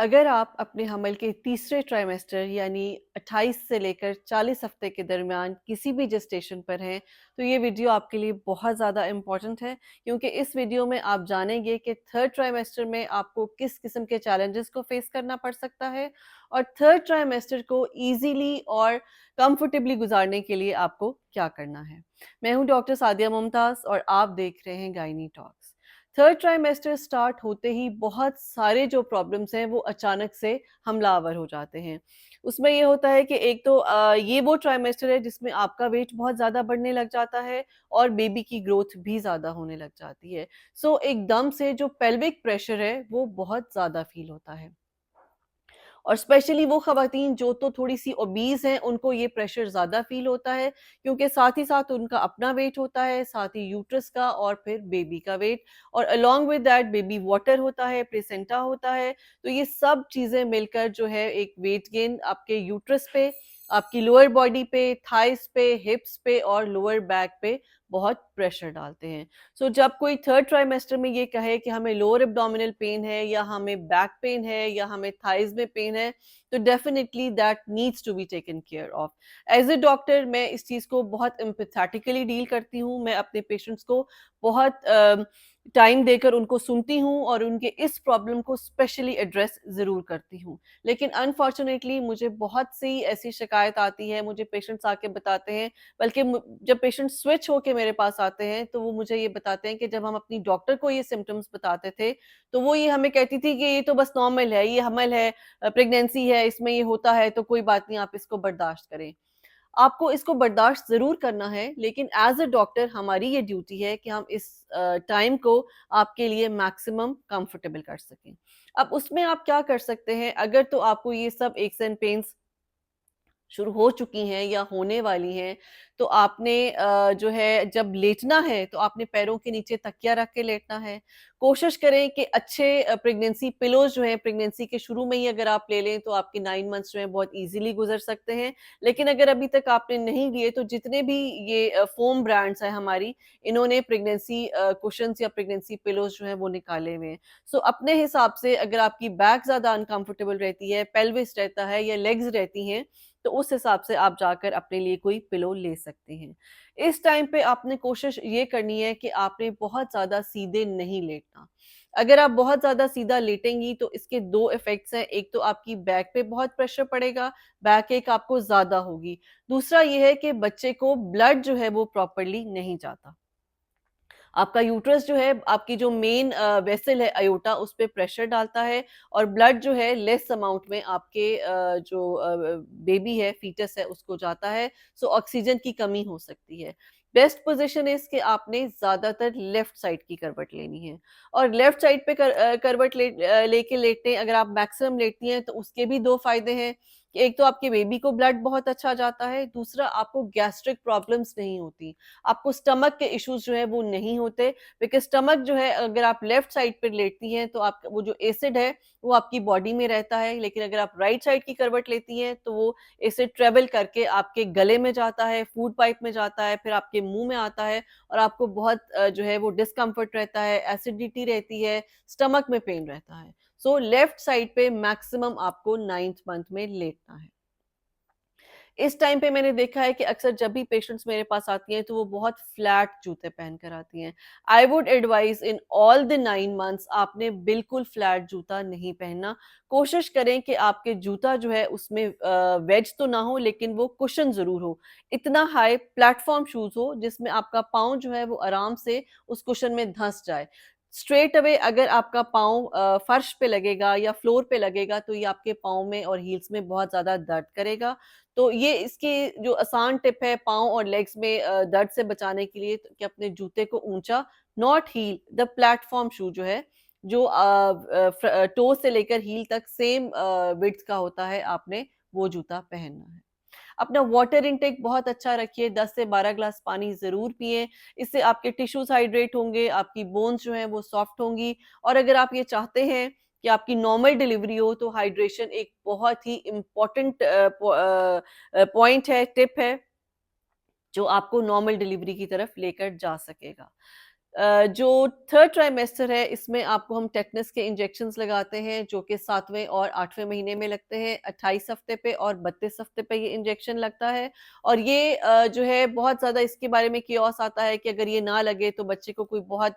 अगर आप अपने हमल के तीसरे ट्राइमेस्टर यानी 28 से लेकर 40 हफ्ते के दरमियान किसी भी जेस्टेशन पर हैं, तो ये वीडियो आपके लिए बहुत ज़्यादा इम्पॉर्टेंट है, क्योंकि इस वीडियो में आप जानेंगे कि थर्ड ट्राइमेस्टर में आपको किस किस्म के चैलेंजेस को फेस करना पड़ सकता है और थर्ड ट्राइमेस्टर को ईजीली और कंफर्टेबली गुजारने के लिए आपको क्या करना है। मैं हूँ डॉक्टर सादिया मुमताज़ और आप देख रहे हैं gynae talks. Third trimester start होते ही बहुत सारे जो प्रॉब्लम्स हैं वो अचानक से हमलावर हो जाते हैं। उसमें ये होता है कि एक तो ये वो ट्राइमेस्टर है जिसमें आपका वेट बहुत ज़्यादा बढ़ने लग जाता है और बेबी की ग्रोथ भी ज़्यादा होने लग जाती है। सो एकदम से जो पेल्विक प्रेशर है वो बहुत ज़्यादा फील होता है और स्पेशली वो ख़वातीन जो तो थोड़ी-सी ओबीज़ हैं, उनको ये प्रेशर ज़्यादा फ़ील होता है, क्योंकि साथ ही साथ उनका अपना वेट होता है, साथ ही यूट्रस का और फिर बेबी का वेट और along with that baby water होता है, प्लेसेंटा होता है। तो ये सब चीज़ें मिलकर जो है एक वेट गेन आपके यूट्रस पे, आपकी लोअर बॉडी पे, थाइज़ पे, हिप्स पे और लोअर बैक पे बहुत प्रेशर डालते हैं। सो जब कोई थर्ड ट्राइमेस्टर में ये कहे कि हमें लोअर एब्डोमिनल पेन है या हमें बैक पेन है या हमें थाइज में पेन है, तो definitely that needs to be taken care of. As a doctor मैं इस चीज़ को बहुत एम्पैथेटिकली डील करती हूँ। मैं अपने पेशेंट्स को बहुत टाइम देकर उनको सुनती हूँ और उनके इस प्रॉब्लम को स्पेशली एड्रेस ज़रूर करती हूँ। लेकिन अनफॉर्चुनेटली मुझे बहुत सी ऐसी शिकायत आती है, मुझे पेशेंट्स आके बताते हैं, बल्कि जब पेशेंट स्विच होके मेरे पास आते हैं तो वो मुझे ये बताते हैं कि जब हम अपनी डॉक्टर को ये सिम्टम्स बताते थे तो वो ये हमें कहती थी कि ये तो बस नॉर्मल है, ये हमल है, प्रेगनेंसी है, इसमें ये होता है तो कोई बात नहीं, आप इसको बर्दाश्त करें। आपको इसको बर्दाश्त ज़रूर करना है, लेकिन एज़ अ डॉक्टर हमारी ये ड्यूटी है कि हम इस टाइम को आपके लिए मैक्सिमम कंफर्टेबल कर सकें। अब उसमें आप क्या कर सकते हैं, अगर तो आपको ये सब एक्स एंड पेन्स शुरू हो चुकी हैं या होने वाली हैं, तो आपने जो है जब लेटना है तो आपने पैरों के नीचे तकिया रख के लेटना है। कोशिश करें कि अच्छे प्रेगनेंसी पिलोज़ जो हैं प्रेगनेंसी के शुरू में ही अगर आप ले लें तो आपके 9 मंथ्स जो हैं बहुत ईज़िली गुज़र सकते हैं। लेकिन अगर अभी तक आपने नहीं लिए तो जितने भी ये फ़ोम ब्रांड्स हैं हमारी, इन्होंने प्रेगनेंसी कुशन्स या प्रेगनेंसी पिलोज़ जो हैं वो निकाले हुए हैं। सो अपने हिसाब से अगर आपकी बैक ज़्यादा अनकम्फर्टेबल रहती है, पेल्विस रहता है या लेग्स रहती हैं, तो उस हिसाब से आप जाकर अपने लिए कोई पिलो ले सकते हैं। इस टाइम पे आपने कोशिश ये करनी है कि आपने बहुत ज़्यादा सीधे नहीं लेटना। अगर आप बहुत ज़्यादा सीधा लेटेंगी तो इसके 2 इफ़ेक्ट्स हैं, एक तो आपकी बैक पे बहुत प्रेशर पड़ेगा, बैक एक आपको ज़्यादा होगी। दूसरा ये है कि बच्चे को ब्लड जो है वो प्रॉपर्ली नहीं जाता। आपका यूट्रस जो है, आपकी जो मेन वेसल है अयोटा, उस पे प्रेशर डालता है और ब्लड जो है लेस अमाउंट में आपके जो बेबी है, फीटस है, उसको जाता है। सो ऑक्सीजन की कमी हो सकती है। बेस्ट पोज़ीशन इज़ कि आपने ज़्यादातर लेफ्ट साइड की करवट लेनी है और लेफ्ट साइड पे करवट लेके लेटें, अगर आप मैक्सिमम लेटती हैं, तो उसके भी 2 फ़ायदे हैं कि एक तो आपके बेबी को ब्लड बहुत अच्छा जाता है, दूसरा आपको गैस्ट्रिक प्रॉब्लम्स नहीं होती। आपको स्टमक के इश्यूज जो है वो नहीं होते, बिकॉज़ स्टमक जो है अगर आप लेफ्ट साइड पे लेटती हैं तो आपका वो जो एसिड है वो आपकी बॉडी में रहता है, लेकिन अगर आप राइट साइड की करवट लेती हैं तो वो एसिड ट्रैवल करके आपके गले में जाता है, फूड पाइप में जाता है, फिर आपके मुँह में आता है और आपको बहुत जो है वो डिस्कम्फर्ट रहता है, एसिडिटी रहती है, स्टमक में पेन रहता है। सो लेफ्ट साइड पे मैक्सिमम आपको 9th मंथ में लेटना है। इस टाइम पे मैंने देखा है कि अक्सर जब भी पेशेंट्स मेरे पास आती हैं तो वो बहुत फ्लैट जूते पहन कर आती हैं। I would advise in all the 9 months आपने बिल्कुल फ्लैट जूता नहीं पहनना। कोशिश करें कि आपके जूता जो है उसमें वेज तो ना हो, लेकिन वो कुशन ज़रूर हो। इतना हाई प्लेटफॉर्म शूज़ हो जिसमें आपका पाँव जो है वो आराम से उस कुशन में धँस जाए। स्ट्रेट अवे अगर आपका पाँव फर्श पे लगेगा या फ्लोर पे लगेगा तो ये आपके पाँव में और हील्स में बहुत ज़्यादा दर्द करेगा। तो ये इसकी जो आसान टिप है पाँव और लेग्स में दर्द से बचाने के लिए, कि अपने जूते को ऊँचा, नॉट हील, द प्लेटफॉर्म शू जो है, जो टो से लेकर हील तक सेम विड्थ का होता है, आपने वो जूता पहनना है। अपना वाटर इंटेक बहुत अच्छा रखिए, 10 से 12 ग्लास पानी ज़रूर पिएँ, इससे आपके टिश्यूज़ हाइड्रेट होंगे, आपकी बोन्स जो हैं वो सॉफ्ट होंगी और अगर आप ये चाहते हैं कि आपकी नॉर्मल डिलीवरी हो तो हाइड्रेशन एक बहुत ही इम्पोर्टेंट पॉइंट है, टिप है, जो आपको नॉर्मल डिलीवरी की तरफ लेकर जा सकेगा। जो थर्ड ट्राइमेस्टर है इसमें आपको हम टेटनस के इंजेक्शंस लगाते हैं जो कि 7वें और 8वें महीने में लगते हैं। 28 हफ्ते पे और 32 हफ्ते पे ये इंजेक्शन लगता है और ये जो है बहुत ज़्यादा इसके बारे में कियोस आता है कि अगर ये ना लगे तो बच्चे को कोई बहुत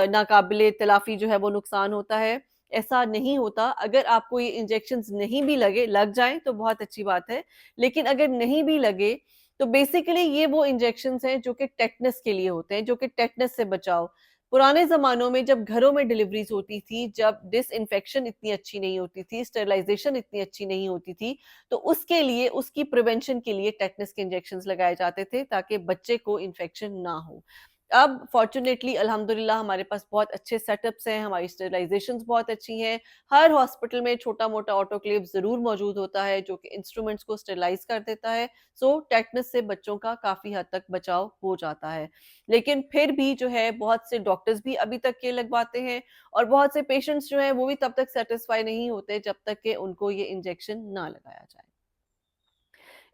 नाकाबिले तलाफ़ी जो है वो नुकसान होता है। ऐसा नहीं होता, अगर आपको ये इंजेक्शंस नहीं भी लग जाएँ तो बहुत अच्छी बात है, लेकिन अगर नहीं भी लगे तो बेसिकली ये वो इंजेक्शंस हैं जो कि टेटनस के लिए होते हैं, जो कि टेटनस से बचाव। पुराने ज़मानों में जब घरों में डिलीवरीज़ होती थी, जब डिसइन्फेक्शन इतनी अच्छी नहीं होती थी, स्टरलाइज़ेशन इतनी अच्छी नहीं होती थी, तो उसके लिए, उसकी प्रिवेंशन के लिए टेटनस के इंजेक्शंस लगाए जाते थे ताकि बच्चे को इन्फेक्शन ना हो। अब फॉर्च्यूनेटली अल्हम्दुलिल्लाह हमारे पास बहुत अच्छे सेटअप्स हैं, हमारी स्टरलाइज़ेशंस बहुत अच्छी हैं। हर हॉस्पिटल में छोटा-मोटा ऑटोक्लेव ज़रूर मौजूद होता है जो कि इंस्ट्रूमेंट्स को स्टरलाइज़ कर देता है। सो टेटनस से बच्चों का काफ़ी हद तक बचाव हो जाता है। लेकिन फिर भी जो है बहुत से डॉक्टर्स भी अभी तक ये लगवाते हैं और बहुत से पेशेंट्स जो हैं वो भी तब तक सैटिस्फाई नहीं होते जब तक कि उनको ये इंजेक्शन ना लगाया जाए।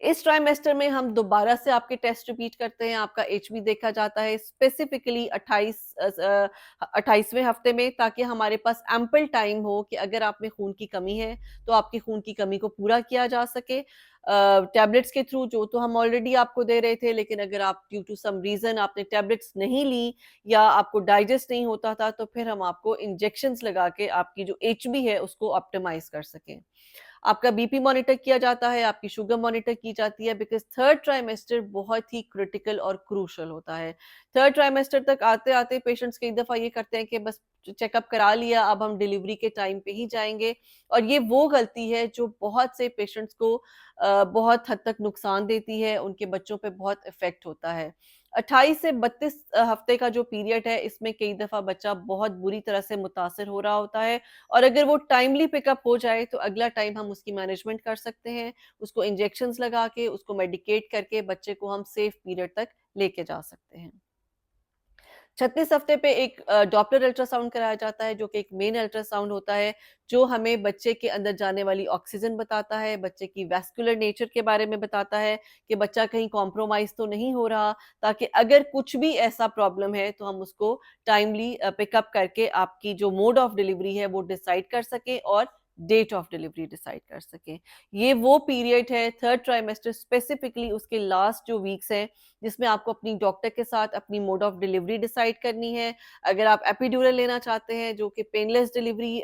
इस ट्राइमेस्टर में हम दोबारा से आपके टेस्ट रिपीट करते हैं, आपका एचबी देखा जाता है स्पेसिफिकली 28वें हफ्ते में ताकि हमारे पास एम्पल टाइम हो कि अगर आप में खून की कमी है, तो आपकी खून की कमी को पूरा किया जा सके। टैबलेट्स के थ्रू जो तो हम ऑलरेडी आपको दे रहे थे, लेकिन अगर आप ड्यू टू सम रीज़न आपने टैबलेट्स नहीं ली या आपको डाइजेस्ट नहीं होता था, तो फिर हम आपको इंजेक्शंस लगा के आपकी जो एचबी है, उसको ऑप्टिमाइज़ कर सकें। आपका बीपी मॉनिटर किया जाता है, आपकी शुगर मॉनिटर की जाती है बिकॉज़ थर्ड ट्राइमेस्टर बहुत ही क्रिटिकल और क्रूशियल होता है। थर्ड ट्राइमेस्टर तक आते-आते पेशेंट्स कई दफ़ा ये करते हैं कि बस चेकअप करा लिया, अब हम डिलीवरी के टाइम पे ही जाएँगे और ये वो गलती है जो बहुत से पेशेंट्स को बहुत हद तक नुकसान देती है, उनके बच्चों पे बहुत इफ़ेक्ट होता है। 28 से 32 हफ्ते का जो पीरियड है, इसमें कई दफ़ा बच्चा बहुत बुरी तरह से मुतासिर हो रहा होता है और अगर वो टाइमली पिकअप हो जाए तो अगला टाइम हम उसकी मैनेजमेंट कर सकते हैं, उसको इंजेक्शंस लगा के, उसको मेडिकेट करके बच्चे को हम सेफ पीरियड तक लेके जा सकते हैं। 36 हफ्ते पे एक डॉपलर अल्ट्रासाउंड कराया जाता है जो कि एक मेन अल्ट्रासाउंड होता है, जो हमें बच्चे के अंदर जाने वाली ऑक्सीजन बताता है, बच्चे की वैस्कुलर नेचर के बारे में बताता है कि बच्चा कहीं कॉम्प्रोमाइज़ तो नहीं हो रहा, ताकि अगर कुछ भी ऐसा प्रॉब्लम है तो हम उसको टाइमली पिकअप करके आपकी जो मोड ऑफ डिलीवरी है वो डिसाइड कर सकें और डेट ऑफ डिलीवरी डिसाइड कर सकें। ये वो पीरियड है थर्ड ट्राइमेस्टर स्पेसिफिकली उसके लास्ट जो वीक्स हैं जिसमें आपको अपनी डॉक्टर के साथ अपनी मोड ऑफ डिलीवरी डिसाइड करनी है। अगर आप एपिड्यूरल लेना चाहते हैं जो कि पेनलेस डिलीवरी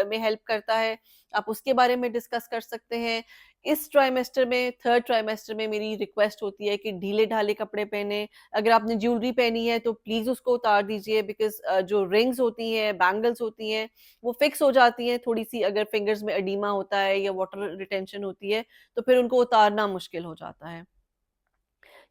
में हेल्प करता है, आप उसके बारे में डिस्कस कर सकते हैं। इस ट्राइमेस्टर में थर्ड ट्राइमेस्टर में मेरी रिक्वेस्ट होती है कि ढीले-ढाले कपड़े पहनें। अगर आपने ज्वेलरी पहनी है तो प्लीज़ उसको उतार दीजिए बिकॉज़ जो रिंग्स होती हैं, बैंगल्स होती हैं, वो फिक्स हो जाती हैं थोड़ी-सी अगर फिंगर्स में एडिमा होता है या वाटर रिटेंशन होती है, तो फिर उनको उतारना मुश्किल हो जाता है।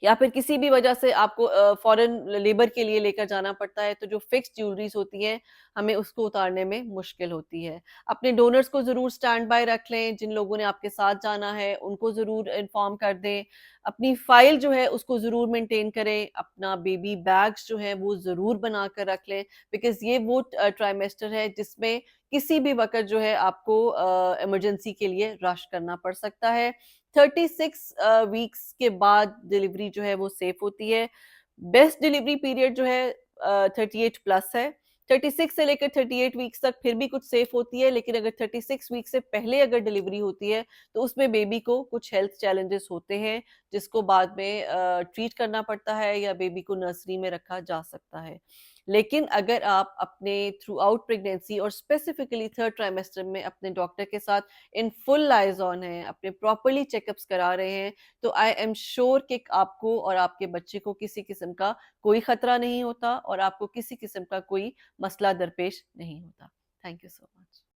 या फिर किसी भी वजह से आपको फॉरेन लेबर के लिए लेकर जाना पड़ता है, तो जो फिक्स्ड ज्वेलरीज़ होती हैं, हमें उसको उतारने में मुश्किल होती है। अपने डोनर्स को ज़रूर स्टैंड बाय रख लें, जिन लोगों ने आपके साथ जाना है, उनको ज़रूर इन्फॉर्म कर दें। अपनी फ़ाइल जो है, उसको ज़रूर मेंटेन करें, अपना बेबी बैग्स जो हैं, वो ज़रूर बना कर रख लें, बिकॉज़ ये वो ट्राइमेस्टर है, जिसमें किसी भी वक़्त जो है आपको इमरजेंसी के लिए रश करना पड़ सकता है। 36 वीक्स के बाद डिलीवरी जो है वो सेफ होती है। बेस्ट डिलीवरी पीरियड जो है 38 प्लस है। 36 से लेकर 38 वीक्स तक फिर भी कुछ सेफ होती है, लेकिन अगर 36 वीक से पहले अगर डिलीवरी होती है, तो उसमें बेबी को कुछ हेल्थ चैलेंजेस होते हैं, जिसको बाद में ट्रीट करना पड़ता है या बेबी को नर्सरी में रखा जा सकता है। लेकिन अगर आप अपने थ्रू आउट प्रेगनेंसी और स्पेसिफिकली थर्ड ट्राइमेस्टर में अपने डॉक्टर के साथ इन फुल लाइज ऑन हैं, अपने प्रॉपर्ली चेकअप्स करा रहे हैं, तो आई एम श्योर कि आपको और आपके बच्चे को किसी किस्म का कोई खतरा नहीं होता और आपको किसी किस्म का कोई मसला दरपेश नहीं होता। Thank you so much.